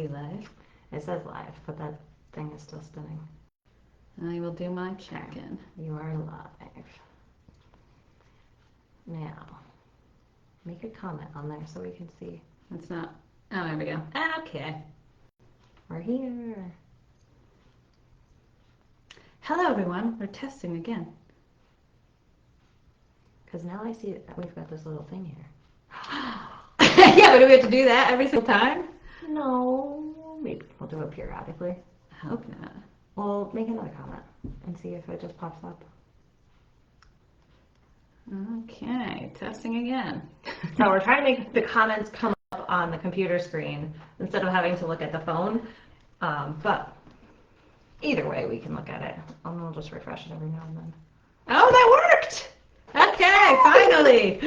we live? It says live, but that thing is still spinning. I will do my check-in. You are live. Now, make a comment on there so we can see. It's not. Oh, there we go. Okay. We're here. Hello, everyone. We're testing again. Because now I see that we've got this little thing here. Yeah, but do we have to do that every single time? No, maybe we'll do it periodically. I hope not. We'll make another comment and see if it just pops up. Okay, testing again. So we're trying to make the comments come up on the computer screen instead of having to look at the phone. But either way, we can look at it. And we'll just refresh it every now and then. Oh, that worked! Okay, finally!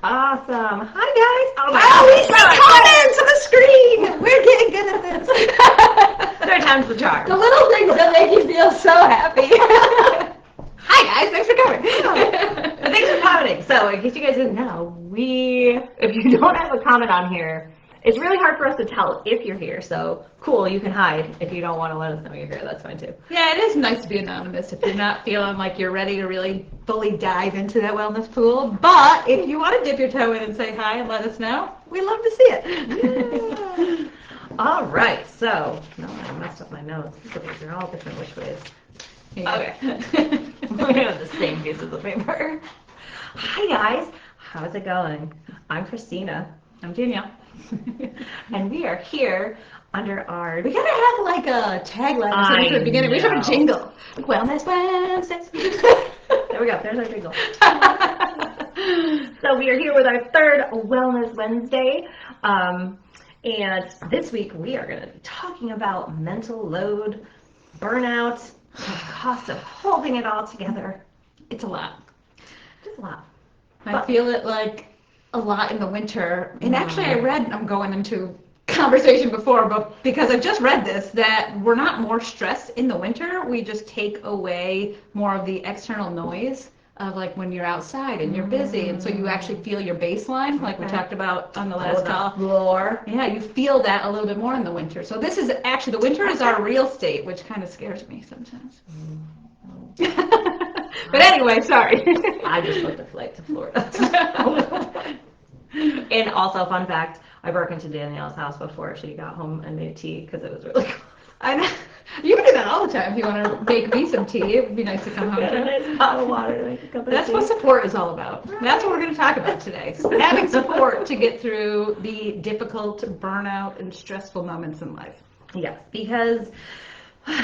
Awesome. Hi, guys. Oh, we see comments on the screen! We're getting good at this. Third time's the charm. The little things that make you feel so happy. Hi, guys. Thanks for coming. But thanks for commenting. So, in case you guys didn't know, if you don't have a comment on here, it's really hard for us to tell if you're here. So, cool, you can hide. If you don't want to let us know you're here, that's fine too. Yeah, it is nice to be anonymous if you're not feeling like you're ready to really fully dive into that wellness pool. But if you want to dip your toe in and say hi and let us know, we love to see it. Yeah. All right, so, no, I messed up my notes. So these are all different which ways. Yeah. Okay. We have the same pieces of paper. Hi, guys. How's it going? I'm Christina. I'm Danielle. And we are here under our... We gotta have like a tagline or something at the beginning. We should have a jingle. Wellness Wednesdays. There we go. There's our jingle. So we are here with our third Wellness Wednesday. And this week we are going to be talking about mental load, burnout, the cost of holding it all together. It's a lot. It's a lot. I feel it like a lot in the winter. And actually I'm going into conversation before, but because I just read this, that we're not more stressed in the winter. We just take away more of the external noise of like when you're outside and you're busy. And so you actually feel your baseline, like we talked about on the last call. Floor. Yeah, you feel that a little bit more in the winter. So this is actually, the winter is our real state, which kind of scares me sometimes. But anyway, sorry. I just booked a flight to Florida. And also, fun fact, I broke into Danielle's house before she got home and made tea because it was really cold. I know. You can do that all the time if you want to make me some tea. It would be nice to come home Get a to. nice pot of water to make a cup of That's tea. what support is all about. That's what we're going to talk about today. Having support to get through the difficult, burnout, and stressful moments in life. Yes, because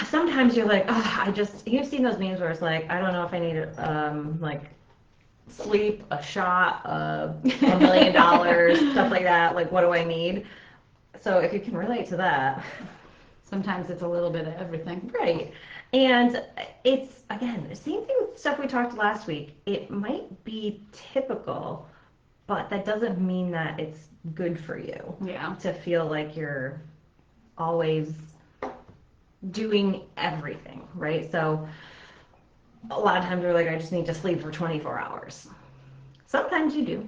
sometimes you're like, oh, you've seen those memes where it's like, I don't know if I need like sleep, a shot, $1 million, stuff like that. Like, what do I need? So if you can relate to that. Sometimes it's a little bit of everything. Right. And it's, again, the same thing with stuff we talked last week. It might be typical, but that doesn't mean that it's good for you. Yeah. To feel like you're always doing everything, right? So a lot of times we're like, I just need to sleep for 24 hours. Sometimes you do.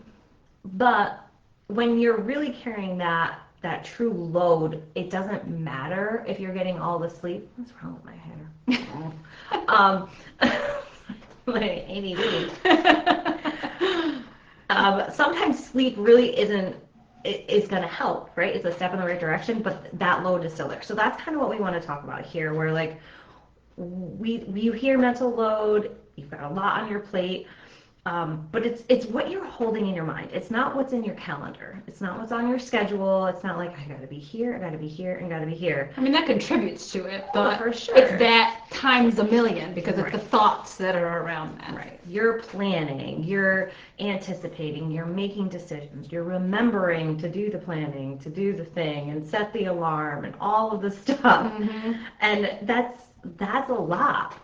But when you're really carrying that true load, it doesn't matter if you're getting all the sleep. What's wrong with my hair? ADD. Sometimes sleep really isn't, it's going to help, right? It's a step in the right direction, but that load is still there. So that's kind of what we want to talk about here, where like you hear mental load, you've got a lot on your plate. But it's what you're holding in your mind. It's not what's in your calendar. It's not what's on your schedule. It's not like, I gotta be here, I gotta be here, and gotta be here. I mean, that contributes to it, but for sure. It's that times a million because it's the thoughts that are around that. Right. You're planning, you're anticipating, you're making decisions, you're remembering to do the planning, to do the thing, and set the alarm, and all of the stuff. Mm-hmm. And that's a lot.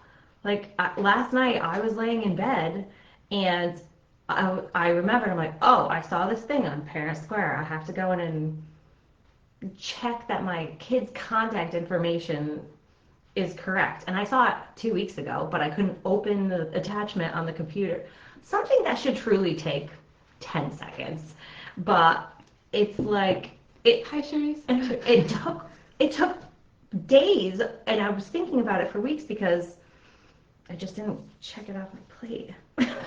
Like, last night, I was laying in bed, and I remembered, I'm like, oh, I saw this thing on Parent Square. I have to go in and check that my kid's contact information is correct. And I saw it 2 weeks ago, but I couldn't open the attachment on the computer. Something that should truly take 10 seconds. But it's like, Hi, Cherise. It took days, and I was thinking about it for weeks because I just didn't check it off my plate.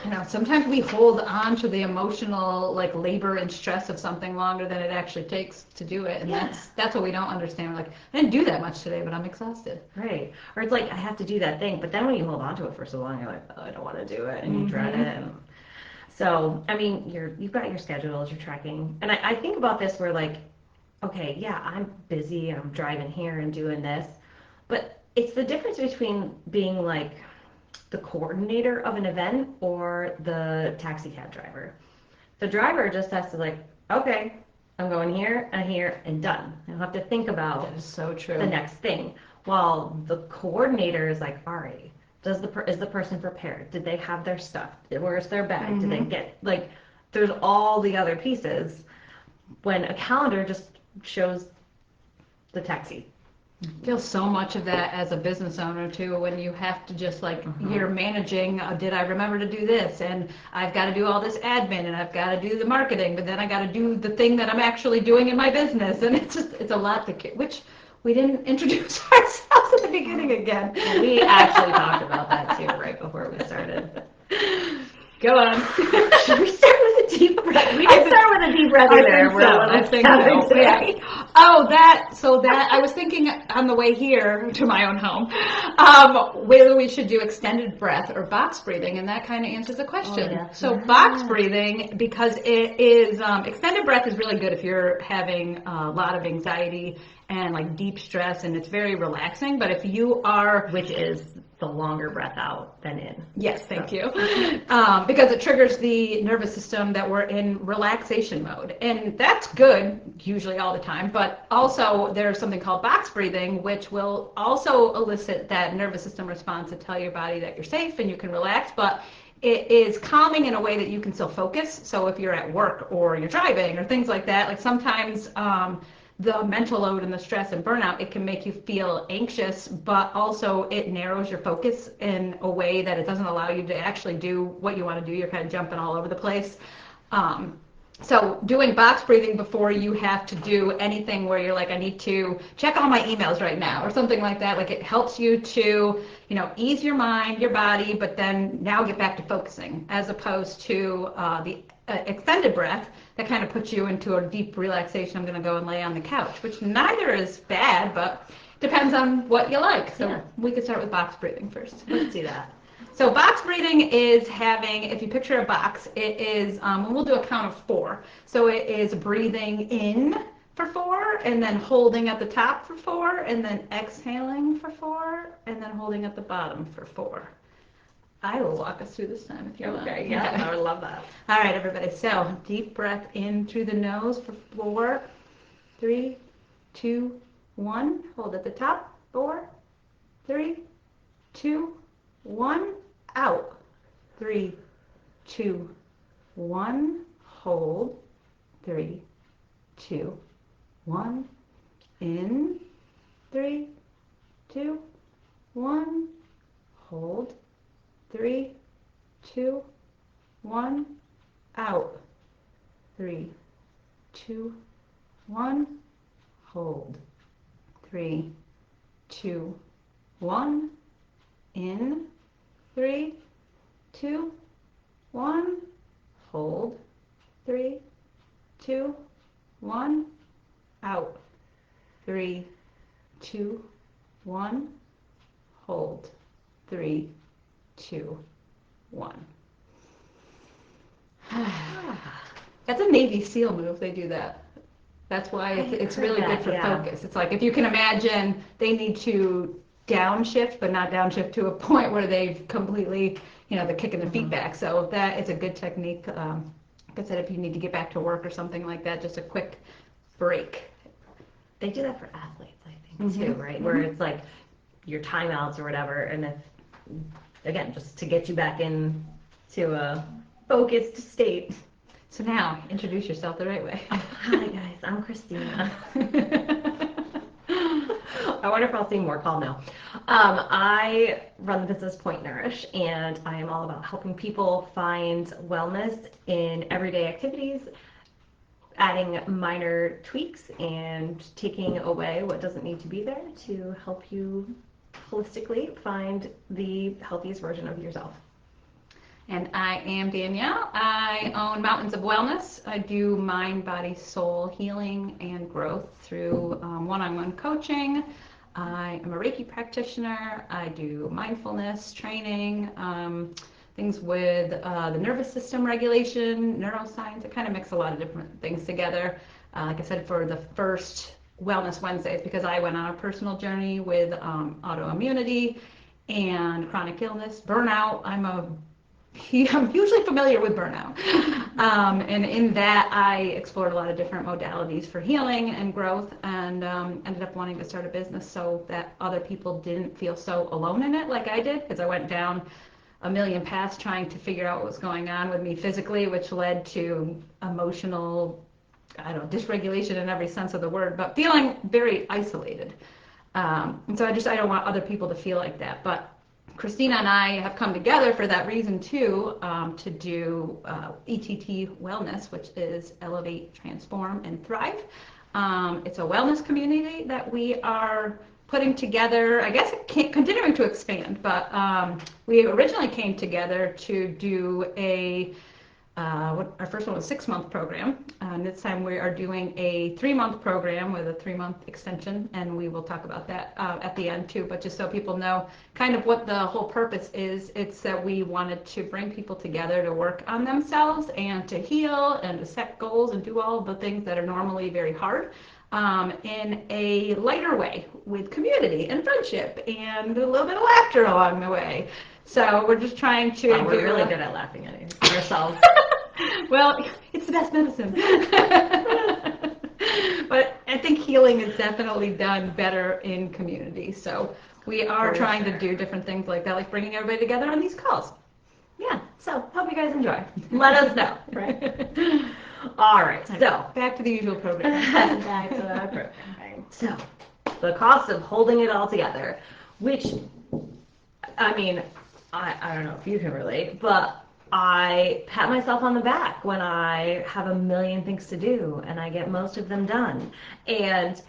You know, sometimes we hold on to the emotional like labor and stress of something longer than it actually takes to do it, and that's what we don't understand. We're like, I didn't do that much today, but I'm exhausted. Right. Or it's like I have to do that thing, but then when you hold on to it for so long, you're like, oh, I don't want to do it, and you dread it. And so, I mean, you've got your schedules, you're tracking, and I think about this where like, okay, yeah, I'm busy, I'm driving here and doing this, but it's the difference between being like the coordinator of an event or the taxi cab driver. The driver just has to like, okay, I'm going here and here and done. I don't have to think about That is so true. the next thing. While the coordinator is like, all right, is the person prepared? Did they have their stuff? Where's their bag? Did they get like? There's all the other pieces. When a calendar just shows the taxi. I feel so much of that as a business owner too, when you have to just like you're managing, did I remember to do this, and I've got to do all this admin, and I've got to do the marketing, but then I got to do the thing that I'm actually doing in my business, and it's a lot to which we didn't introduce ourselves at the beginning again. We actually talked about that too right before we started. Go on. Should we start with a deep breath? We did start with a deep breath there. I think so. Yeah. Oh, that I was thinking on the way here to my own home, whether we should do extended breath or box breathing, and that kind of answers the question. Oh, yeah. So box breathing, because it is extended breath is really good if you're having a lot of anxiety and like deep stress, and it's very relaxing. But if you are, which is the longer breath out than in. Yes, thank you. Because it triggers the nervous system that we're in relaxation mode. And that's good, usually all the time, but also there's something called box breathing, which will also elicit that nervous system response to tell your body that you're safe and you can relax, but it is calming in a way that you can still focus. So if you're at work or you're driving or things like that, like sometimes the mental load and the stress and burnout, it can make you feel anxious, but also it narrows your focus in a way that it doesn't allow you to actually do what you want to do. You're kind of jumping all over the place. So doing box breathing before you have to do anything where you're like, I need to check all my emails right now or something like that, like it helps you to, ease your mind, your body, but then now get back to focusing, as opposed to the extended breath that kind of puts you into a deep relaxation. I'm going to go and lay on the couch, which neither is bad, but depends on what you like. So we could start with box breathing first. Let's do that. So box breathing is having, if you picture a box, it is, we'll do a count of 4. So it is breathing in for 4, and then holding at the top for 4, and then exhaling for 4, and then holding at the bottom for 4. I will walk us through this time if you want. Okay, yeah, I would love that. All right, everybody. So deep breath in through the nose for 4, 3, 2, 1. Hold at the top. 4, 3, 2, 1. Out. 3, 2, 1. Hold. 3, 2, 1. In. 3, 2, 1. Hold. 3, 2, 1. Out. 3, 2, 1. Hold. 3, 2, 1. In. 3, 2, 1. Hold. 3, 2, 1. Out. 3, 2, 1. Hold. 3, 2, 1. That's a Navy SEAL move. They do that. That's why it's really good for focus. It's like if you can imagine, they need to downshift, but not downshift to a point where they've completely, they're kicking their feet back. So that is a good technique. Like I said, if you need to get back to work or something like that, just a quick break. They do that for athletes, I think, too, right? Where it's like your timeouts or whatever, and if, again, just to get you back in to a focused state. So now, introduce yourself the right way. Hi, guys. I'm Christina. I wonder if I'll seem more calm now. I run the business Point Nourish, and I am all about helping people find wellness in everyday activities adding minor tweaks and taking away what doesn't need to be there to help you holistically find the healthiest version of yourself. And I am Danielle. I own Mountains of Wellness. I do mind, body, soul healing and growth through one-on-one coaching. I am a Reiki practitioner. I do mindfulness training, things with the nervous system regulation, neuroscience. I kind of mix a lot of different things together. Like I said, for the first Wellness Wednesdays, because I went on a personal journey with autoimmunity and chronic illness, burnout. I'm hugely familiar with burnout. And in that, I explored a lot of different modalities for healing and growth, and ended up wanting to start a business so that other people didn't feel so alone in it like I did, because I went down a million paths trying to figure out what was going on with me physically, which led to emotional, dysregulation in every sense of the word, but feeling very isolated. And so I don't want other people to feel like that. But Christina and I have come together for that reason too, to do ETT Wellness, which is Elevate, Transform, and Thrive. It's a wellness community that we are putting together, I guess continuing to expand, but we originally came together to do our first one was a 6-month program. This time we are doing a 3-month program with a 3-month extension, and we will talk about that at the end too. But just so people know kind of what the whole purpose is, it's that we wanted to bring people together to work on themselves and to heal and to set goals and do all of the things that are normally very hard in a lighter way, with community and friendship and a little bit of laughter along the way. So we're just trying to we're really good at laughing at ourselves. Well, it's the best medicine. But I think healing is definitely done better in community. So we are trying to do different things like that, like bringing everybody together on these calls. Yeah, so hope you guys enjoy. Let us know. Right? All right, so back to the usual program. Back to our program. So the cost of holding it all together, which, I mean, I don't know if you can relate, but I pat myself on the back when I have a million things to do and I get most of them done and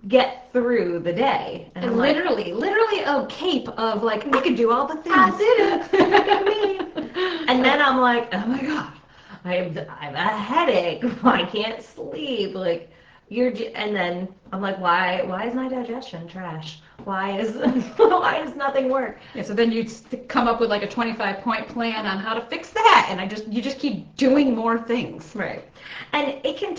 get through the day. And literally a cape of like, I could do all the things. I did it. Look at me. And then I'm like, oh my God, I have a headache. I can't sleep. Like, and then I'm like, why is my digestion trash? Why does nothing work? Yeah, so then you come up with like a 25-point plan on how to fix that, and you just keep doing more things. Right. And it can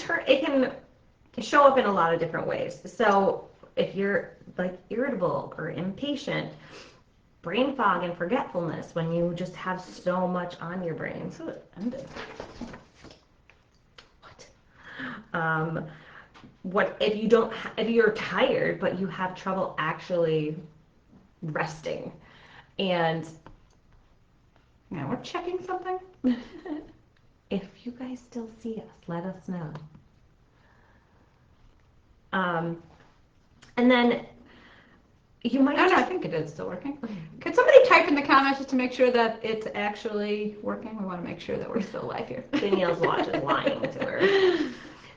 show up in a lot of different ways. So if you're like irritable or impatient, brain fog and forgetfulness when you just have so much on your brain. So it ended. What if you're tired but you have trouble actually resting? And now we're checking something. If you guys still see us, let us know. And then you might I think it is still working. Could somebody type in the comments just to make sure that it's actually working? We want to make sure that we're still live here. Danielle's watch is lying to her.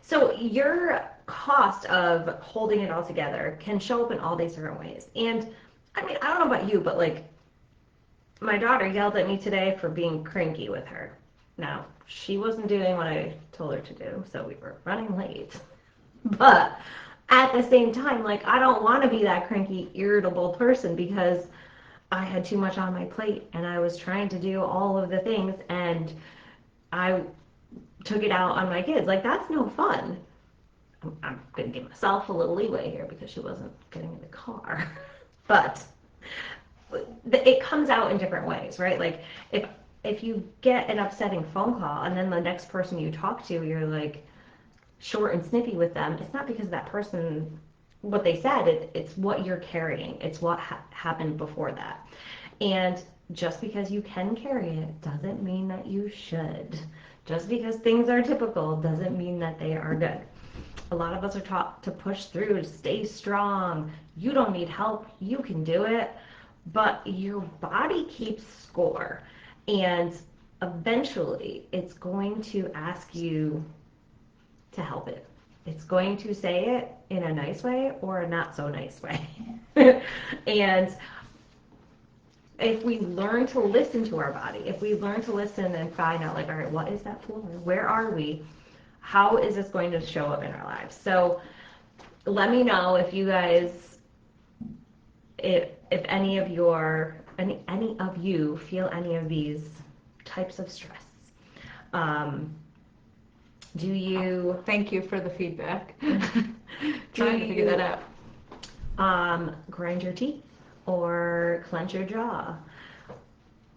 So your cost of holding it all together can show up in all these different ways. And I mean, I don't know about you, but like my daughter yelled at me today for being cranky with her. Now, she wasn't doing what I told her to do, so we were running late. But at the same time, like, I don't want to be that cranky, irritable person because I had too much on my plate and I was trying to do all of the things and I took it out on my kids. Like, that's no fun. I'm going to give myself a little leeway here because she wasn't getting in the car. But it comes out in different ways, right? Like, if you get an upsetting phone call and then the next person you talk to, you're like short and snippy with them, it's not because that person, what they said, it's what you're carrying. It's what happened before that. And just because you can carry it doesn't mean that you should. Just because things are typical doesn't mean that they are good. A lot of us are taught to push through, to stay strong. You don't need help. You can do it. But your body keeps score. And eventually it's going to ask you to help it. It's going to say it in a nice way or a not so nice way. And if we learn to listen to our body, if we learn to listen and find out, like, all right, what is that for? Where are we? How is this going to show up in our lives? So let me know if you guys, if any of you feel any of these types of stress. Do you? Thank you for the feedback. Trying to figure that out. Grind your teeth or clench your jaw.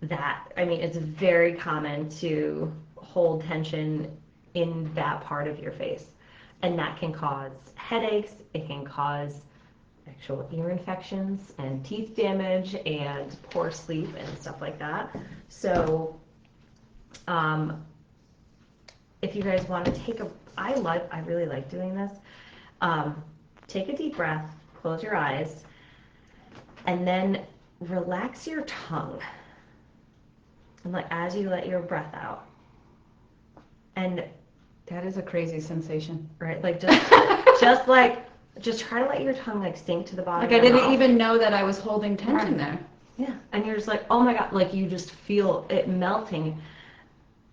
It's very common to hold tension in that part of your face, and that can cause headaches. It can cause actual ear infections and teeth damage and poor sleep and stuff like that. So if you guys want to take I really like doing this. Take a deep breath, close your eyes, and then relax your tongue. And like as you let your breath out. And that is a crazy sensation. Right? Like just just try to let your tongue like sink to the bottom. Like I didn't even know that I was holding tension there. Yeah. And you're just like, oh my God, like you just feel it melting.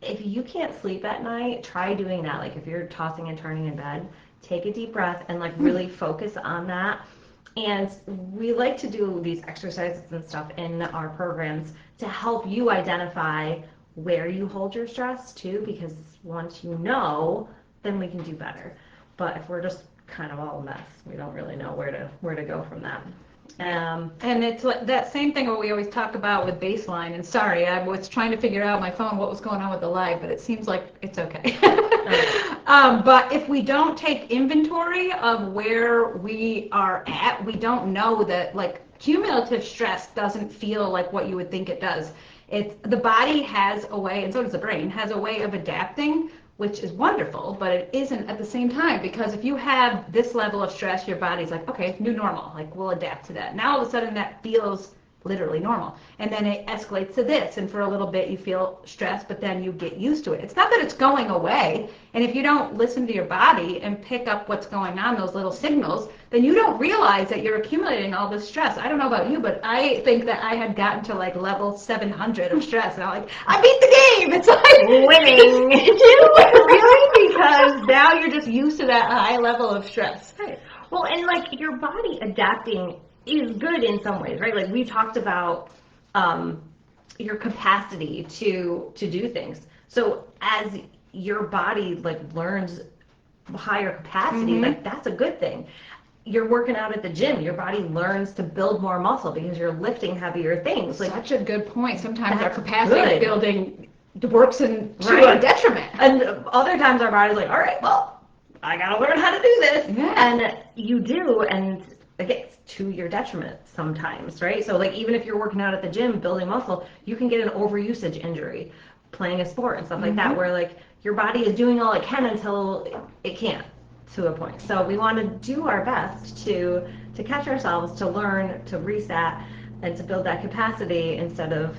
If you can't sleep at night, try doing that. Like if you're tossing and turning in bed, take a deep breath and like really focus on that. And we like to do these exercises and stuff in our programs to help you identify where you hold your stress too, because once you know, then we can do better. But if we're just kind of all a mess, we don't really know where to go from that. And it's like that same thing what we always talk about with baseline. And sorry, I was trying to figure out my phone what was going on with the live, but it seems like it's okay. But if we don't take inventory of where we are at, we don't know that like cumulative stress doesn't feel like what you would think it does. The body has a way, and so does the brain, has a way of adapting, which is wonderful, but it isn't at the same time, because if you have this level of stress, your body's like, okay, new normal, like we'll adapt to that. Now all of a sudden that feels literally normal, and then it escalates to this, and for a little bit you feel stressed, but then you get used to it. It's not that it's going away, and if you don't listen to your body and pick up what's going on, those little signals, then you don't realize that you're accumulating all this stress. I don't know about you, but I think that I had gotten to like level 700 of stress, and I'm like, I beat the game! It's like winning! Really? Because now you're just used to that high level of stress. Right. Well, and like your body adapting is good in some ways, right? Like we talked about your capacity to do things. So as your body like learns higher capacity, like that's a good thing. You're working out at the gym, your body learns to build more muscle because you're lifting heavier things. Like such a good point. Sometimes our capacity building works to our detriment. And other times our body's like, all right, well, I gotta learn how to do this. Yeah. And you do, and again, it's to your detriment sometimes, right? So like even if you're working out at the gym building muscle, you can get an overusage injury playing a sport and stuff like that, where like your body is doing all it can until it can't, to a point. So we want to do our best to catch ourselves, to learn, to reset, and to build that capacity instead of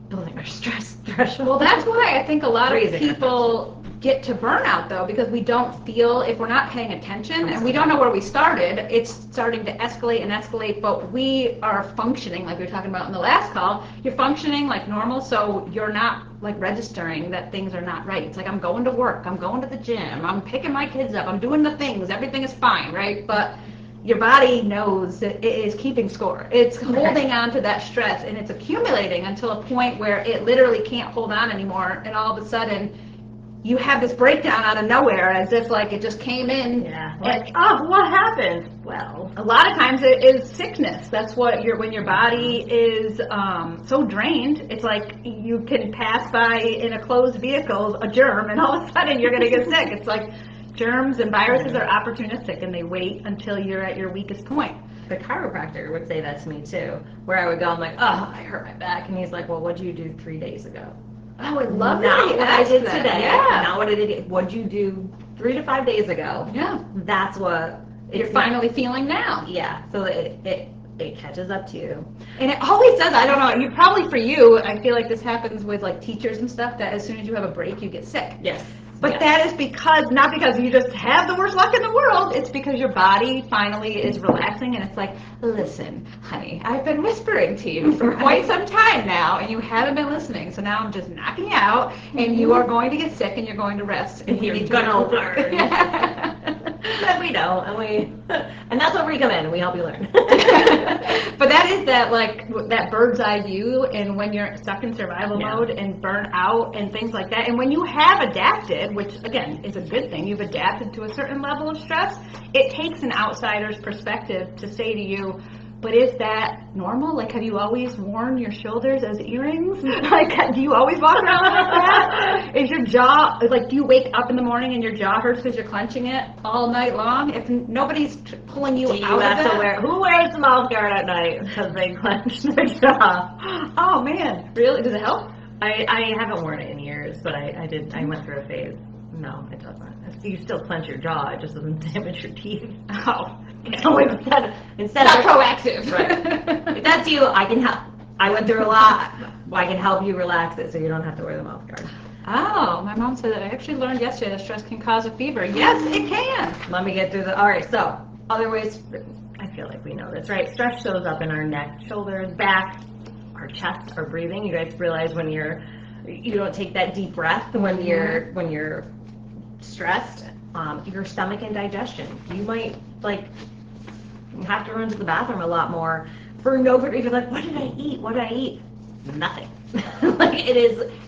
building our stress threshold. Well, that's why I think a lot of people get to burnout, though, because we don't feel, if we're not paying attention, and we don't know where we started, it's starting to escalate and escalate, but we are functioning, like we were talking about in the last call, you're functioning like normal, so you're not like registering that things are not right. It's like, I'm going to work, I'm going to the gym, I'm picking my kids up, I'm doing the things, everything is fine, right? But your body knows that it is keeping score. It's holding on to that stress, and it's accumulating until a point where it literally can't hold on anymore, and all of a sudden you have this breakdown out of nowhere, as if like it just came in. Yeah. Like, oh, what happened? Well, a lot of times it is sickness. That's what when your body is so drained, it's like you can pass by in a closed vehicle a germ, and all of a sudden you're going to get sick. It's like germs and viruses are opportunistic, and they wait until you're at your weakest point. The chiropractor would say that to me too, where I would go, I'm like, oh, I hurt my back, and he's like, well, what'd you do 3 days ago? Oh, I love not what I did that. today. Yeah. Not what I did. What'd you do 3 to 5 days ago? Yeah. That's what you're finally feeling now. Yeah. So it catches up to you. And it always does. I don't know. For you, I feel like this happens with like teachers and stuff, that as soon as you have a break, you get sick. Yes. But that is not because you just have the worst luck in the world. It's because your body finally is relaxing and it's like, listen, honey, I've been whispering to you for quite some time now and you haven't been listening. So now I'm just knocking you out and you are going to get sick and you're going to rest. And you're going to learn. But we know, and that's where we come in and we help you learn. But that is that bird's eye view, and when you're stuck in survival mode and burn out and things like that, and when you have adapted, which again is a good thing, you've adapted to a certain level of stress, it takes an outsider's perspective to say to you, but is that normal? Like, have you always worn your shoulders as earrings? Like, do you always walk around like that? Is your jaw, like, do you wake up in the morning and your jaw hurts because you're clenching it all night long? If nobody's pulling you out of it? Who wears the mouth guard at night because they clench their jaw? Oh, man. Really? Does it help? I haven't worn it in years, but I went through a phase. No, it doesn't. You still clench your jaw, it just doesn't damage your teeth. Oh. So instead not proactive. Right. If that's you, I can help. I went through a lot. I can help you relax it so you don't have to wear the mouth guard. Oh, my mom said that. I actually learned yesterday that stress can cause a fever. Yes, it can. Let me get through all right, so other ways, I feel like we know this, right? Stress shows up in our neck, shoulders, back, our chest, our breathing. You guys realize when you don't take that deep breath when you're stressed, your stomach and digestion. You might have to run to the bathroom a lot more for no good reason. Like, what did I eat? What did I eat? Nothing.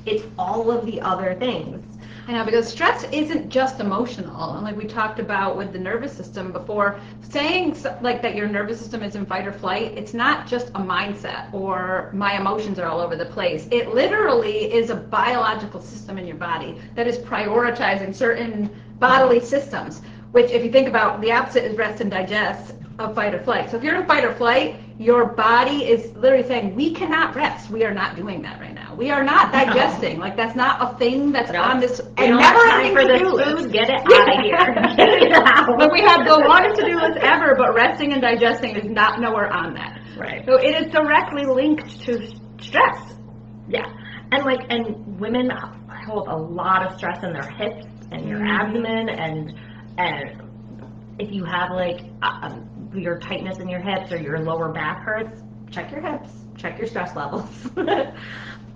It's all of the other things. I know, because stress isn't just emotional. And like we talked about with the nervous system before, saying like that your nervous system is in fight or flight, it's not just a mindset or my emotions are all over the place. It literally is a biological system in your body that is prioritizing certain bodily systems, which if you think about, the opposite is rest and digest of fight or flight. So if you're in fight or flight, your body is literally saying, we cannot rest. We are not doing that right now. We are not digesting. No. Like, that's not a thing that's on this and never ending to-do list. Get it out of here. Get it out. But we have the longest to-do list ever, but resting and digesting is not nowhere on that. Right. So it is directly linked to stress. Yeah. And women hold a lot of stress in their hips and your abdomen, and if you have your tightness in your hips or your lower back hurts, check your hips, check your stress levels.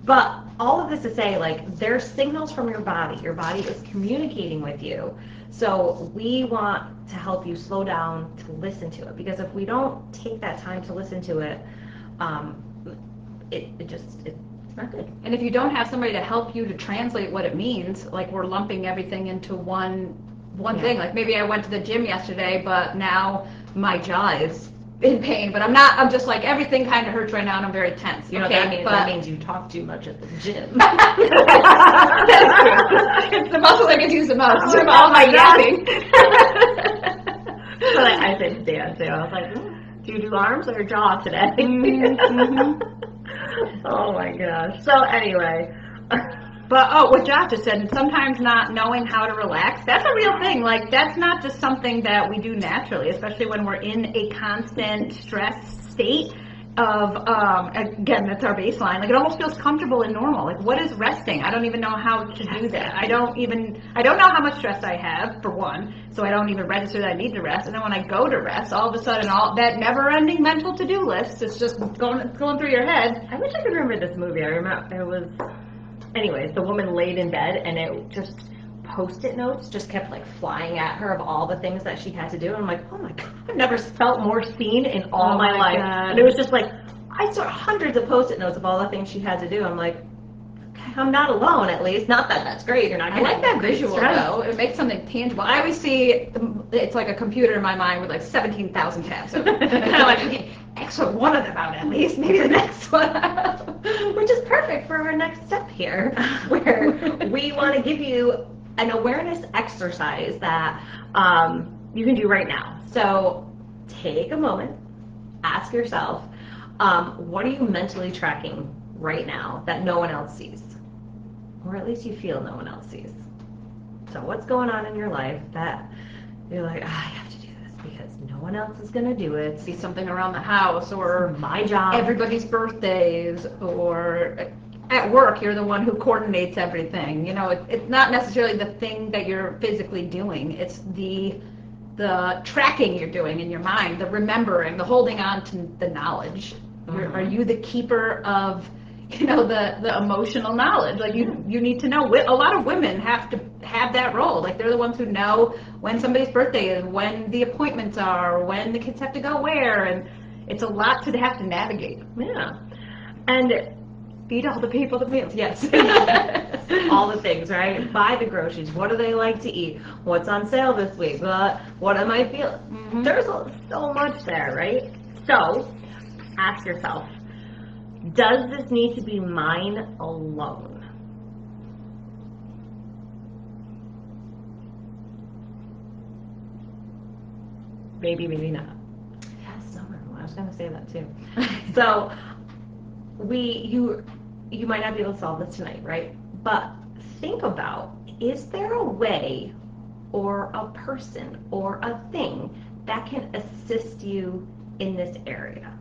But all of this to say, there's signals from your body. Your body is communicating with you. So we want to help you slow down to listen to it, because if we don't take that time to listen to it, it's not good. And if you don't have somebody to help you to translate what it means, like we're lumping everything into one thing. Like maybe I went to the gym yesterday, but now my jaw is in pain. But I'm not. I'm just like, everything kind of hurts right now, and I'm very tense. You know what that means? That means you talk too much at the gym. That's true. It's the muscle that gets used the most. Oh, all my yapping. So I said to Dan too. I was like, do you do arms or jaw today? Oh my gosh. So anyway. But what Josh just said, sometimes not knowing how to relax, that's a real thing. Like, that's not just something that we do naturally, especially when we're in a constant stress state of, again, that's our baseline. Like, it almost feels comfortable and normal. Like, what is resting? I don't even know how to do that. I don't know how much stress I have, for one, so I don't even register that I need to rest. And then when I go to rest, all of a sudden, all that never-ending mental to-do list is just going through your head. I wish I could remember this movie. I remember it was... Anyways, the woman laid in bed, and it just Post-it notes just kept flying at her of all the things that she had to do. And I'm like, oh my God, I've never felt more seen in all my life. God. And it was just I saw hundreds of Post-it notes of all the things she had to do. I'm like, okay, I'm not alone, at least. Not that that's great. You're not I like that visual, though. It makes something tangible. I always see it's like a computer in my mind with 17,000 tabs. And I'm like, okay, extra one of them out at least, maybe the next one out. Which is perfect for our next step here, where we want to give you an awareness exercise that you can do right now. So take a moment, ask yourself, what are you mentally tracking right now that no one else sees? Or at least you feel no one else sees. So what's going on in your life that you're like, I have to do this because no one else is going to do it. See something around the house, or my job, everybody's birthdays, or at work, you're the one who coordinates everything. You know, it's not necessarily the thing that you're physically doing. It's the tracking you're doing in your mind, the remembering, the holding on to the knowledge. Are you the keeper of, you know, the emotional knowledge? Like you need to know. A lot of women have to have that role. Like they're the ones who know when somebody's birthday is, when the appointments are, when the kids have to go where, and it's a lot to have to navigate. Yeah. And feed all the people the meals. Yes. All the things, right? Buy the groceries. What do they like to eat? What's on sale this week? What am I feeling? Mm-hmm. There's so much there, right? So ask yourself, does this need to be mine alone? Maybe, maybe not. Yes, summer. I was going to say that too. So you might not be able to solve this tonight, right? But think about, is there a way or a person or a thing that can assist you in this area?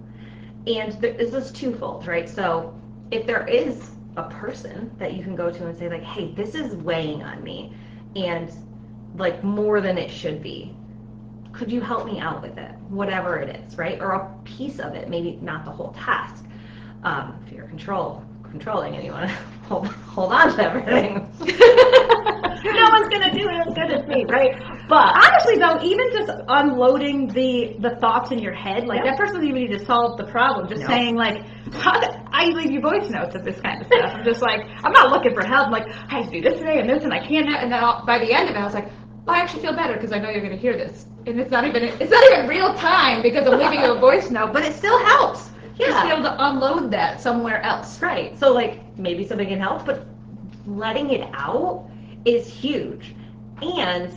And this is twofold, right? So if there is a person that you can go to and say like, hey, this is weighing on me and like more than it should be, could you help me out with it? Whatever it is, right? Or a piece of it, maybe not the whole task. If you're controlling and you want to hold on to everything. No one's going to do it as good as me, right? But honestly, though, even just unloading the thoughts in your head, like that person doesn't even need to solve the problem. Just saying, like, I leave you voice notes of this kind of stuff. I'm just like, I'm not looking for help. I'm like, I have to do this today and this, and I can't. And then by the end of it, I was like, I actually feel better because I know you're going to hear this. And it's not even real time because I'm leaving you a voice note, but it still helps. Yeah. Just be able to unload that somewhere else. Right. So like maybe somebody can help, but letting it out is huge. And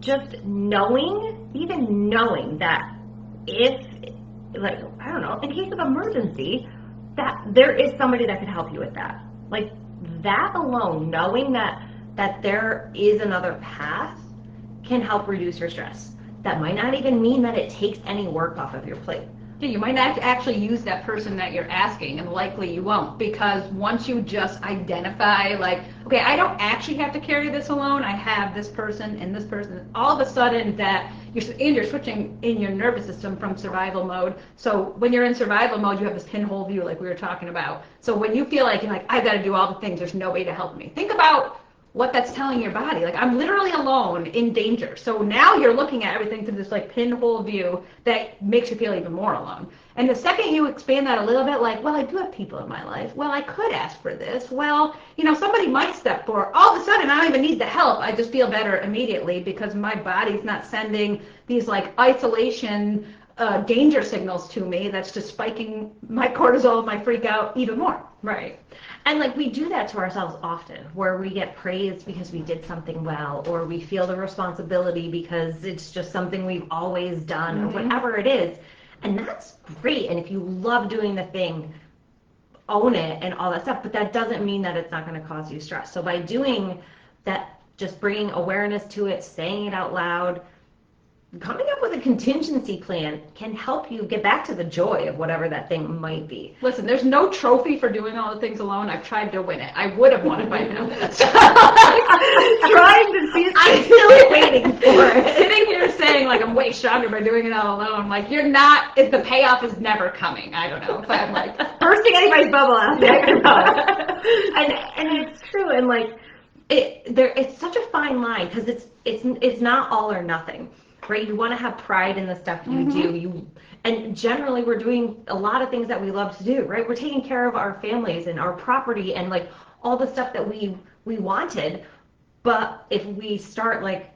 just even knowing that if, like, I don't know, in case of emergency, that there is somebody that can help you with that. Like that alone, knowing that there is another path can help reduce your stress. That might not even mean that it takes any work off of your plate. Yeah, you might not actually use that person that you're asking, and likely you won't, because once you just identify, like, okay, I don't actually have to carry this alone, I have this person and this person, all of a sudden that you're switching in your nervous system from survival mode. So when you're in survival mode, you have this pinhole view like we were talking about. So when you feel like, you're like, I've got to do all the things, there's nobody to help me. Think about what that's telling your body. Like, I'm literally alone in danger. So now you're looking at everything through this like pinhole view that makes you feel even more alone. And the second you expand that a little bit, like, well, I do have people in my life. Well, I could ask for this. Well, you know, somebody might step forward. All of a sudden, I don't even need the help. I just feel better immediately because my body's not sending these like isolation danger signals to me. That's just spiking my cortisol, my freak out even more. Right. And like we do that to ourselves often, where we get praised because we did something well, or we feel the responsibility because it's just something we've always done, or whatever it is. And that's great. And if you love doing the thing, own it and all that stuff. But that doesn't mean that it's not going to cause you stress. So by doing that, just bringing awareness to it, saying it out loud, coming up with a contingency plan can help you get back to the joy of whatever that thing might be. Listen, there's no trophy for doing all the things alone. I've tried to win it. I would have won it by now. Trying to see, I'm still waiting for it. Sitting here saying like I'm way stronger by doing it all alone. Like you're not. If the payoff is never coming. I don't know if I'm like bursting anybody's bubble out there. and it's true. And like it's such a fine line because it's not all or nothing. Right? You want to have pride in the stuff you do. And generally we're doing a lot of things that we love to do, right? We're taking care of our families and our property and like all the stuff that we wanted. But if we start like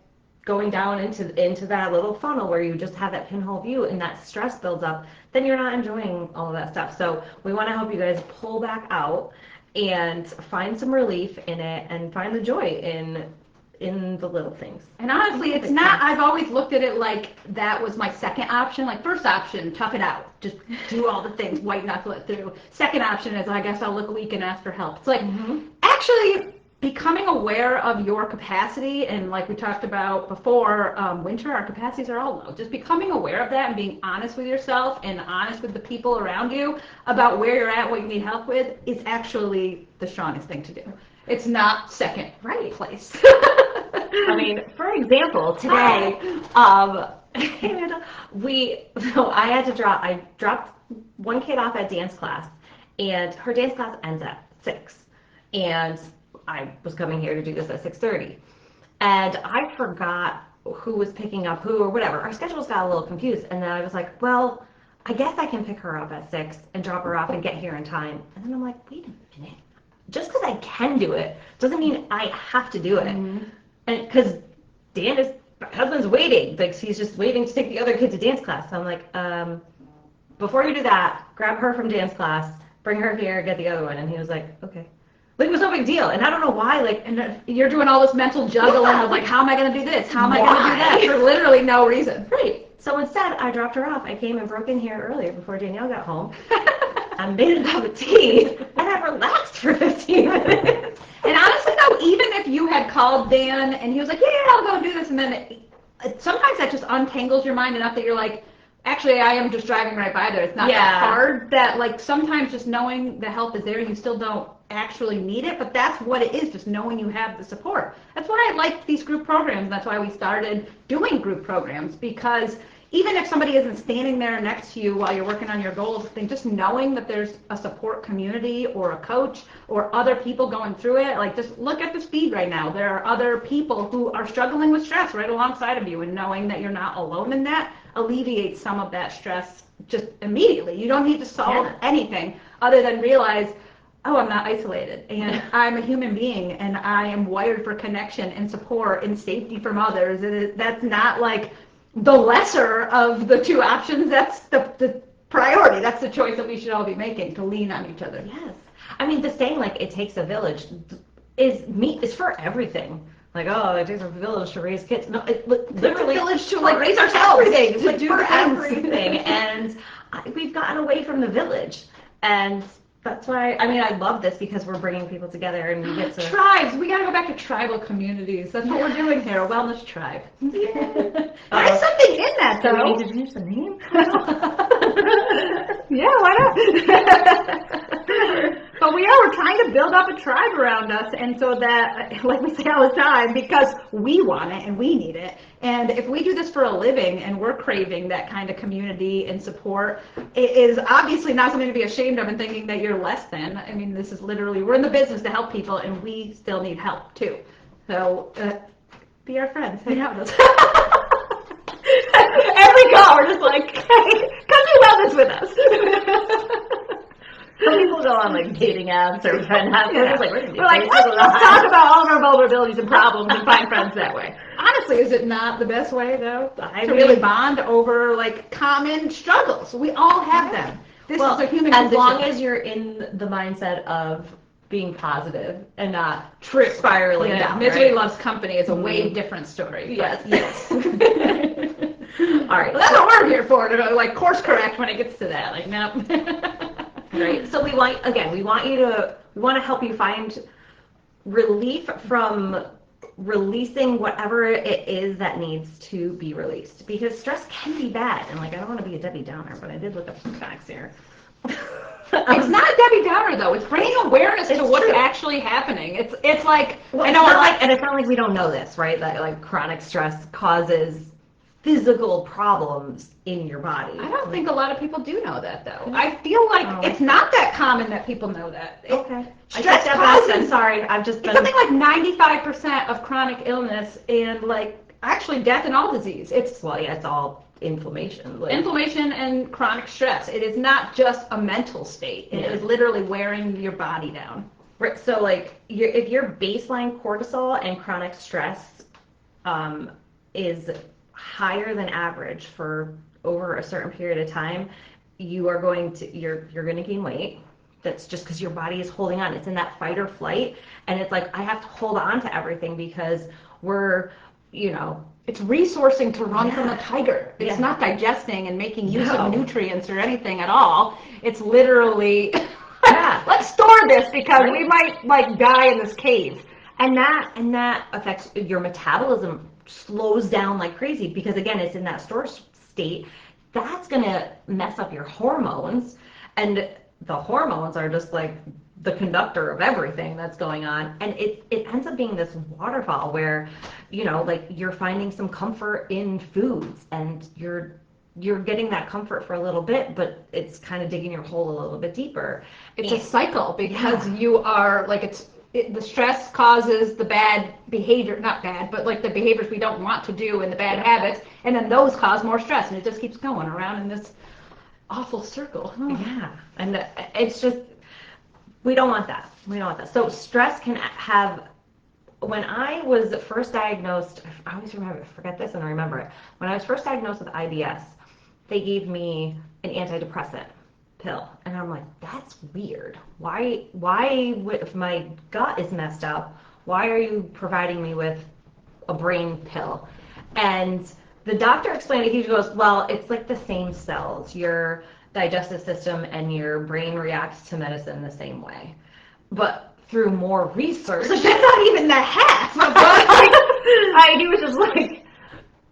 going down into that little funnel where you just have that pinhole view and that stress builds up, then you're not enjoying all of that stuff. So we want to help you guys pull back out and find some relief in it and find the joy in the little things. And honestly, it's not, I've always looked at it like that was my second option. Like first option, tough it out. Just do all the things, white knuckle it through. Second option is I guess I'll look weak and ask for help. It's like, actually, becoming aware of your capacity, and like we talked about before, winter, our capacities are all low. Just becoming aware of that and being honest with yourself and honest with the people around you about where you're at, what you need help with, is actually the strongest thing to do. It's not second place. I mean, for example, today, I dropped one kid off at dance class, and her dance class ends at 6. And I was coming here to do this at 6:30. And I forgot who was picking up who or whatever. Our schedules got a little confused. And then I was like, well, I guess I can pick her up at 6 and drop her off and get here in time. And then I'm like, wait a minute. Just because I can do it doesn't mean I have to do it. Mm-hmm. And because my husband's waiting. Like, he's just waiting to take the other kid to dance class. So I'm like, before you do that, grab her from dance class, bring her here, get the other one. And he was like, okay. Like, it was no big deal. And I don't know why, like, and you're doing all this mental juggling of, like, how am I going to do this? How am I going to do that? For literally no reason. Right. So instead, I dropped her off. I came and broke in here earlier before Danielle got home. I made a cup of tea, and I relaxed for 15 minutes. And honestly, though, even if you had called Dan, and he was like, yeah, I'll go do this, and then sometimes that just untangles your mind enough that you're like, actually, I am just driving right by there. It's not that hard. That, like, sometimes just knowing the help is there and you still don't actually need it, but that's what it is, just knowing you have the support. That's why I like these group programs. That's why we started doing group programs, because even if somebody isn't standing there next to you while you're working on your goals, then just knowing that there's a support community or a coach or other people going through it, like, just look at this feed right now. There are other people who are struggling with stress right alongside of you, and knowing that you're not alone in that alleviates some of that stress just immediately. You don't need to solve anything other than realize, oh, I'm not isolated, and I'm a human being, and I am wired for connection and support and safety from others. And that's not like the lesser of the two options. That's the priority. That's the choice that we should all be making, to lean on each other. Yes. I mean, the saying, like, it takes a village is for everything. Like, oh, it takes a village to raise kids. No, it literally a village to, like, raise ourselves. Everything. To do for everything. And we've gotten away from the village. And that's why, I mean, I love this, because we're bringing people together and we get to... Tribes! We gotta go back to tribal communities. That's what we're doing here, a wellness tribe. Yeah. There's something in that, though. Do we need to change the name? Yeah, why not? But we're trying to build up a tribe around us, and so that, like we say all the time, because we want it and we need it. And if we do this for a living and we're craving that kind of community and support, it is obviously not something to be ashamed of and thinking that you're less than. I mean, this is literally, we're in the business to help people, and we still need help too. So be our friends, hang out with us. Every call, we're just like, hey, come do wellness with us. Some people go on, like, dating apps or friend apps. Yeah. We're like, let's talk about all of our vulnerabilities and problems and find friends that way. Honestly, is it not the best way, though, to really bond over, like, common struggles? We all have them. This is a human condition. As long as you're in the mindset of being positive and not spiraling down. Misery loves company is a way different story. Yes. All right. Well, that's what we're here for, to, like, course correct when it gets to that. Like, nope. Right. So we want to help you find relief from releasing whatever it is that needs to be released, because stress can be bad. And, like, I don't want to be a Debbie Downer, but I did look up some facts here. It's not a Debbie Downer, though. It's bringing awareness to what's actually happening. It's like, well, it's not like we don't know this, right? That, like, chronic stress causes physical problems in your body. I don't think a lot of people do know that, though. I feel like it's not that common that people know that. Okay. Stress causes, I'm sorry, I've just been... It's something like 95% of chronic illness and, like, actually death and all disease. It's all inflammation. Like... Inflammation and chronic stress. It is not just a mental state. It is literally wearing your body down. Right. So, like, if your baseline cortisol and chronic stress is higher than average for over a certain period of time, you're going to gain weight. That's just because your body is holding on. It's in that fight or flight, and it's like, I have to hold on to everything because we're, it's resourcing to run from the tiger. It's not digesting and making use of nutrients or anything at all. It's literally, let's store this because we might, like, die in this cave. And that affects your metabolism, slows down like crazy because again, it's in that storage state. That's gonna mess up your hormones, and the hormones are just like the conductor of everything that's going on, and it ends up being this waterfall where, like you're finding some comfort in foods, and you're getting that comfort for a little bit, but it's kind of digging your hole a little bit deeper. It's a cycle because you are like the stress causes the bad behavior, not bad, but like the behaviors we don't want to do and the bad habits, and then those cause more stress, and it just keeps going around in this awful circle. Yeah, and it's just, we don't want that. We don't want that. So stress can have, when I was first diagnosed, I always forget this and I remember it. When I was first diagnosed with IBS, they gave me an antidepressant pill. And I'm like, that's weird. Why, if my gut is messed up, why are you providing me with a brain pill? And the doctor explained it. He goes, well, it's like the same cells. Your digestive system and your brain reacts to medicine the same way. But through more research, that's not even the half of he was just like,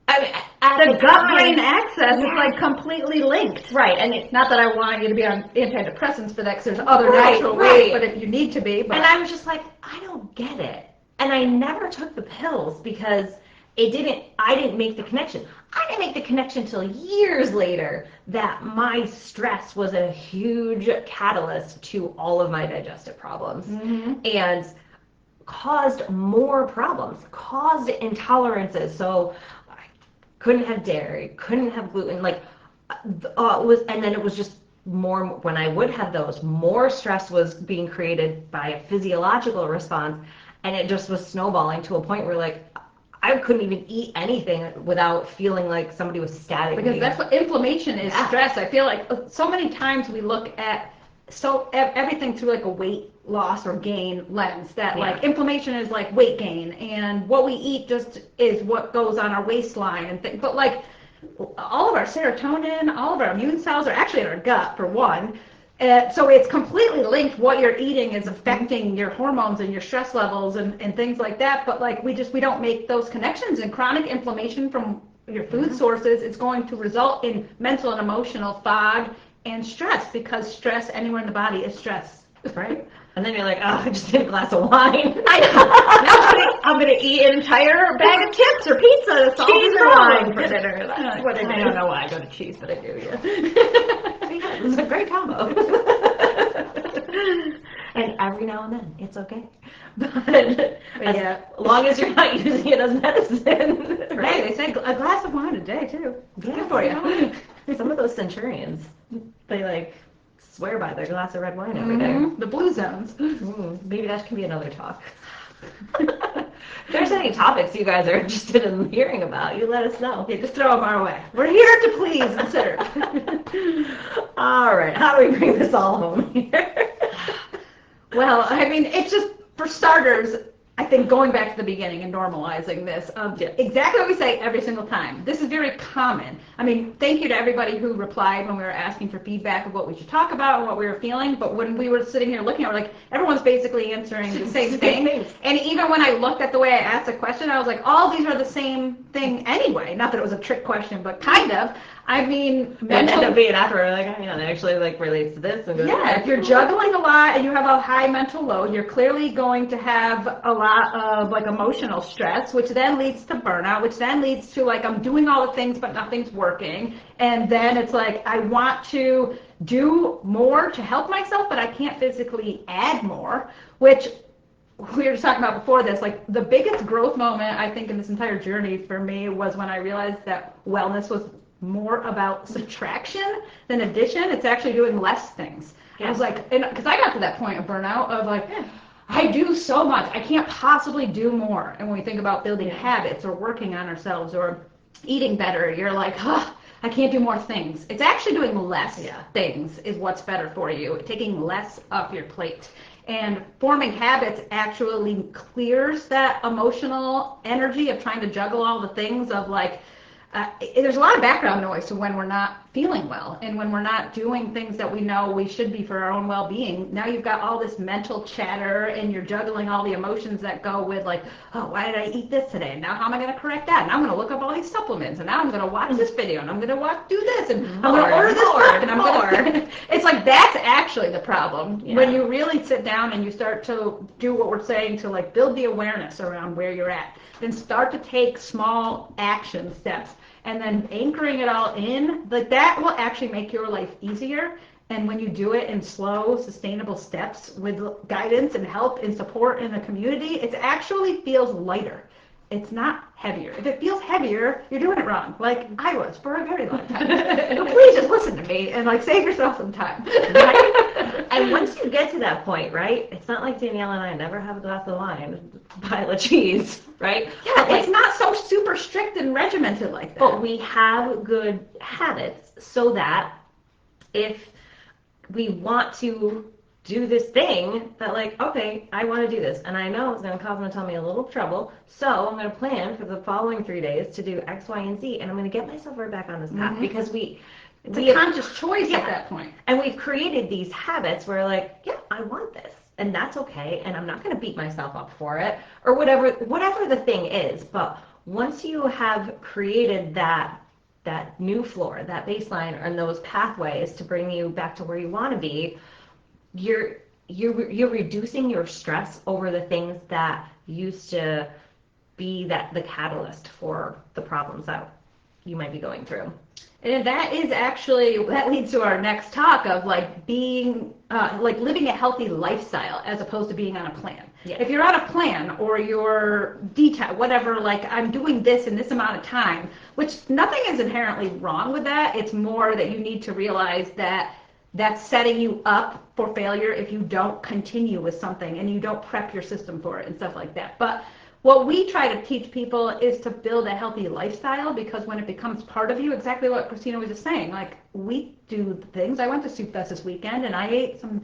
I mean, the gut-brain axis is like completely linked. Right, and it's not that I want you to be on antidepressants for that, because there's other natural ways, but if you need to be. And I was just like, I don't get it. And I never took the pills because I didn't make the connection. I didn't make the connection until years later that my stress was a huge catalyst to all of my digestive problems. And caused more problems, caused intolerances. So I couldn't have dairy, couldn't have gluten, and then it was just more, when I would have those, more stress was being created by a physiological response, and it just was snowballing to a point where like I couldn't even eat anything without feeling like somebody was stabbing me. Because that's what inflammation is, stress. I feel like so many times we look at everything through like a weight loss or gain lens, that like inflammation is like weight gain, and what we eat just is what goes on our waistline and things. But like all of our serotonin, all of our immune cells are actually in our gut for one. So it's completely linked. What you're eating is affecting your hormones and your stress levels and things like that. But like we don't make those connections. And chronic inflammation from your food sources is going to result in mental and emotional fog and stress, because stress anywhere in the body is stress. Right. And then you're like, oh, I just need a glass of wine. I know. I'm going to eat an entire bag of chips or pizza. Cheese and wine for dinner. That's what I do. I don't know why I go to cheese, but I do, yeah. It's a great combo. And every now and then, it's okay. But as long as you're not using it as medicine. Right, they say a glass of wine a day, too. Good for you. Some of those centurions, they like swear by their glass of red wine every day. The blue zones. Maybe that can be another talk. If there's any topics you guys are interested in hearing about, you let us know. Yeah, just throw them our way. We're here to please and serve. All right, how do we bring this all home here? Well, I mean, it's just, for starters, I think going back to the beginning and normalizing this, exactly what we say every single time. This is very common. I mean, thank you to everybody who replied when we were asking for feedback of what we should talk about and what we were feeling. But when we were sitting here looking at it, like, everyone's basically answering the same thing. And even when I looked at the way I asked the question, I was like, all these are the same thing anyway. Not that it was a trick question, but kind of. I mean, and end up being after, like, oh, yeah, that actually like relates to this. And if you're juggling a lot and you have a high mental load, you're clearly going to have a lot of like emotional stress, which then leads to burnout, which then leads to like, I'm doing all the things but nothing's working, and then it's like I want to do more to help myself, but I can't physically add more, which we were just talking about before this. Like, the biggest growth moment I think in this entire journey for me was when I realized that wellness was more about subtraction than addition. It's actually doing less things. I was like, because I got to that point of burnout of like, I do so much, I can't possibly do more. And when we think about building habits or working on ourselves or eating better, you're like, I can't do more things. It's actually doing less things is what's better for you, taking less off your plate. And forming habits actually clears that emotional energy of trying to juggle all the things of like, there's a lot of background noise to when we're not feeling well. And when we're not doing things that we know we should be for our own well-being, now you've got all this mental chatter and you're juggling all the emotions that go with like, oh, why did I eat this today? Now how am I going to correct that? And I'm going to look up all these supplements and now I'm going to watch this video and I'm going to do this and I'm going to order this book and I'm going to, it's like that's actually the problem. Yeah. When you really sit down and you start to do what we're saying to like build the awareness around where you're at, then start to take small action steps. And then anchoring it all in, like that will actually make your life easier. And when you do it in slow, sustainable steps with guidance and help and support in the community, it actually feels lighter. It's not heavier. If it feels heavier, you're doing it wrong, like I was for a very long time. So please just listen to me and like save yourself some time. Right? And once you get to that point, right, it's not like Danielle and I never have a glass of wine, a pile of cheese, right? Yeah, but it's not so super strict and regimented like that. But we have good habits so that if we want to do this thing that like, okay, I want to do this and I know it's going to cause me a little trouble, so I'm going to plan for the following 3 days to do X, Y, and Z, and I'm going to get myself right back on this path because it's a conscious choice at that point. And we've created these habits where like, yeah, I want this and that's okay and I'm not going to beat myself up for it or whatever the thing is. But once you have created that new floor, that baseline and those pathways to bring you back to where you want to be, you're reducing your stress over the things that used to be the catalyst for the problems that you might be going through. And that leads to our next talk of like being, like living a healthy lifestyle as opposed to being on a plan. Yeah. If you're on a plan or you're whatever, like I'm doing this in this amount of time, which nothing is inherently wrong with that. It's more that you need to realize that that's setting you up for failure if you don't continue with something and you don't prep your system for it and stuff like that. But what we try to teach people is to build a healthy lifestyle, because when it becomes part of you, exactly what Christina was just saying, like we do things. I went to Soup Fest this weekend and I ate some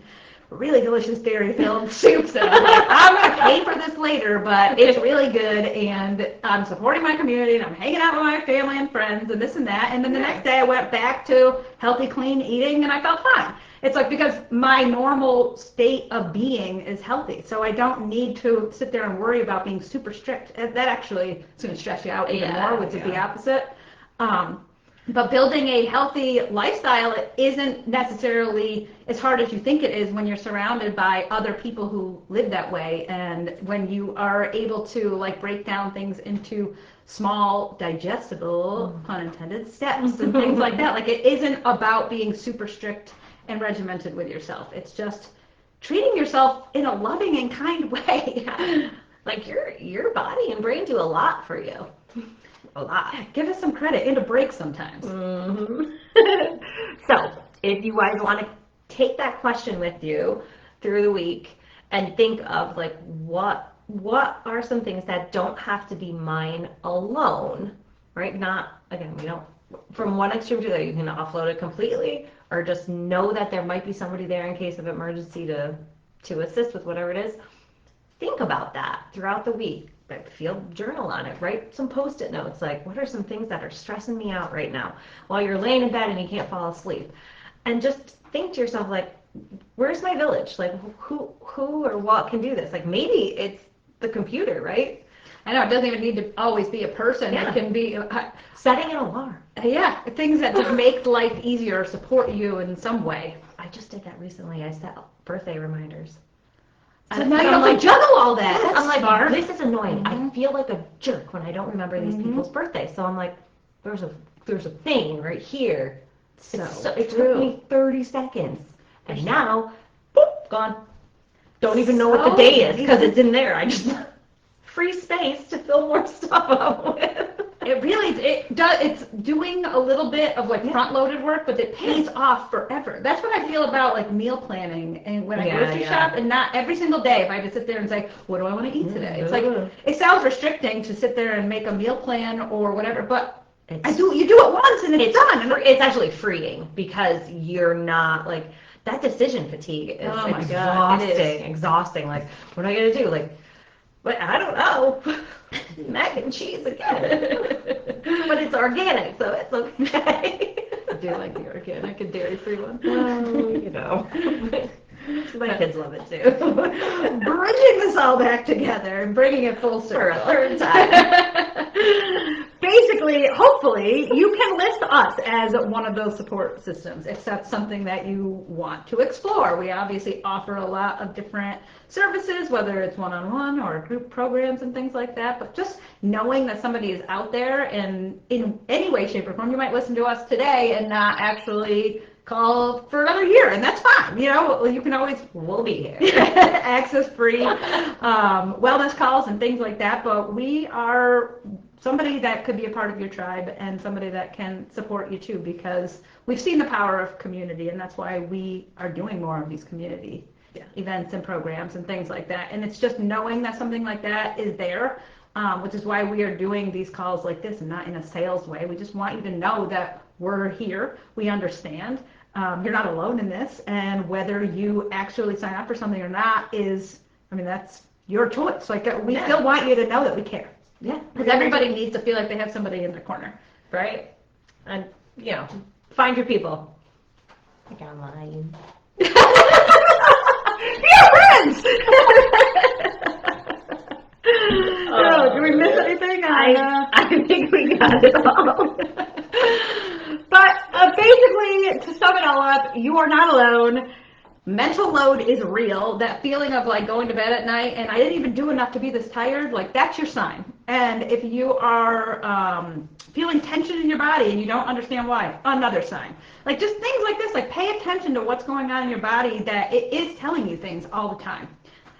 really delicious dairy-filled soups and I'm like, I'm going to pay for this later, but it's really good and I'm supporting my community and I'm hanging out with my family and friends and this and that. And then the next day I went back to healthy, clean eating and I felt fine. It's like because my normal state of being is healthy, so I don't need to sit there and worry about being super strict. That actually is going to stress you out even more, which is the opposite. But building a healthy lifestyle isn't necessarily as hard as you think it is when you're surrounded by other people who live that way, and when you are able to like break down things into small, digestible, pun intended, steps and things like that. Like it isn't about being super strict and regimented with yourself. It's just treating yourself in a loving and kind way. Like your body and brain do a lot for you. A lot. Give us some credit and a break sometimes. So if you guys want to take that question with you through the week and think of like what are some things that don't have to be mine alone, right? Not, again, we don't, from one extreme to the other, you can offload it completely or just know that there might be somebody there in case of emergency to assist with whatever it is. Think about that throughout the week. Journal on it. Write some Post-it notes. Like, what are some things that are stressing me out right now while you're laying in bed and you can't fall asleep? And just think to yourself, like, where's my village? Like, who or what can do this? Like, maybe it's the computer, right? I know, it doesn't even need to always be a person. Yeah. It can be setting an alarm. Yeah, things that just make life easier, support you in some way. I just did that recently. I set birthday reminders. So now you have to juggle all that. I'm like, smart. This is annoying. I feel like a jerk when I don't remember these people's birthdays. So I'm like, there's a thing right here. So it took me 30 seconds. And now, boop, gone. Don't even know what the day is because it's in there. I just free space to fill more stuff up with. It does. It's doing a little bit of like front-loaded work, but it pays off forever. That's what I feel about like meal planning and when I grocery shop, and not every single day if I just sit there and say, what do I want to eat today? It's like, it sounds restricting to sit there and make a meal plan or whatever, but you do it once and it's done. And it's actually freeing because you're not like, that decision fatigue is exhausting. Like, what am I going to do? Like, but I don't know. Mac and cheese again. But it's organic, so it's okay. do like the organic and dairy-free one. Well, you know. My kids love it too. Bridging this all back together and bringing it full circle. For a third time. Basically, hopefully, you can list us as one of those support systems. If that's something that you want to explore. We obviously offer a lot of different services, whether it's one-on-one or group programs and things like that, but just knowing that somebody is out there and in any way, shape, or form, you might listen to us today and not actually call for another year, and that's fine. You know, you can always, we'll be here. Access-free wellness calls and things like that, but we are somebody that could be a part of your tribe and somebody that can support you too, because we've seen the power of community, and that's why we are doing more of these community events and programs and things like that. And it's just knowing that something like that is there, which is why we are doing these calls like this and not in a sales way. We just want you to know that we're here, we understand, you're not alone in this, and whether you actually sign up for something or not is, I mean, that's your choice. Like, we still want you to know that we care. Yeah. Because everybody needs to feel like they have somebody in their corner. Right? And, you know, find your people. Like online. Be our friends! Oh, do we miss anything? I think we got it all. But basically, to sum it all up, you are not alone. Mental load is real. That feeling of like going to bed at night and I didn't even do enough to be this tired, like that's your sign. And if you are feeling tension in your body and you don't understand why, another sign. Like just things like this, like pay attention to what's going on in your body, that it is telling you things all the time.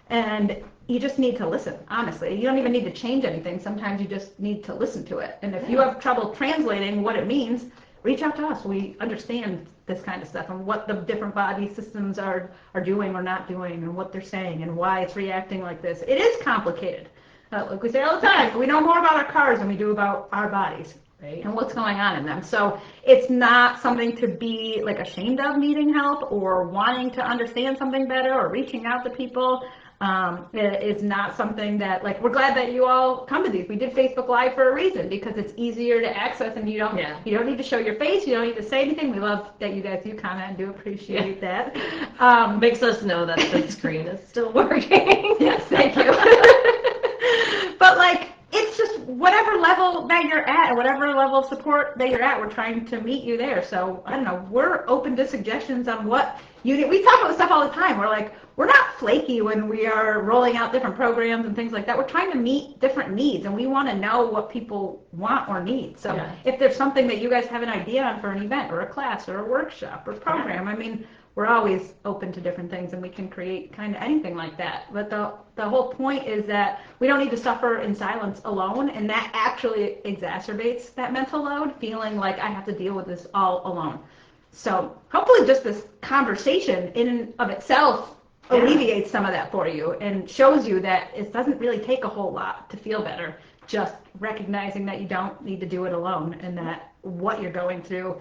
And you just need to listen, honestly. You don't even need to change anything. Sometimes you just need to listen to it. And if you have trouble translating what it means, reach out to us. We understand this kind of stuff and what the different body systems are doing or not doing and what they're saying and why it's reacting like this. It is complicated. Like we say all the time, we know more about our cars than we do about our bodies. Right. And what's going on in them. So it's not something to be like ashamed of needing help or wanting to understand something better or reaching out to people. It's not something that, like, we're glad that you all come to these. We did Facebook Live for a reason, because it's easier to access and you don't need to show your face, you don't need to say anything. We love that you guys do comment and do appreciate that. Makes us know that the screen is still working. Yes, thank you. But like, it's just whatever level that you're at, whatever level of support that you're at, we're trying to meet you there. So, I don't know, we're open to suggestions on what you need. We talk about this stuff all the time. We're like, we're not flaky when we are rolling out different programs and things like that. We're trying to meet different needs, and we want to know what people want or need. So if there's something that you guys have an idea on for an event or a class or a workshop or program, I mean, we're always open to different things, and we can create kind of anything like that. But the whole point is that we don't need to suffer in silence alone, and that actually exacerbates that mental load, feeling like I have to deal with this all alone. So hopefully just this conversation in and of itself alleviates some of that for you and shows you that it doesn't really take a whole lot to feel better, just recognizing that you don't need to do it alone and that what you're going through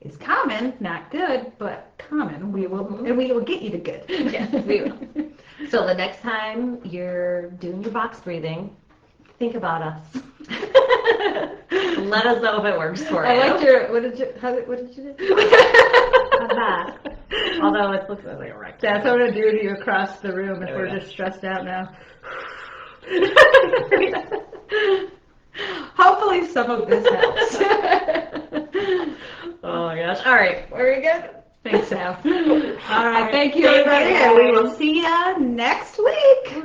is common, not good, but common. We will get you to good. Yes, we will. So the next time you're doing your box breathing, think about us. Let us know if it works for you. I liked your, what did you do? That. Although it looks like a rectangle. That's what I'm going to do to you across the room if we're just stressed out now. Hopefully some of this helps. Oh my gosh. All right. Very good. Thanks, Sal. All right. Thank you, everybody, and we will see you next week.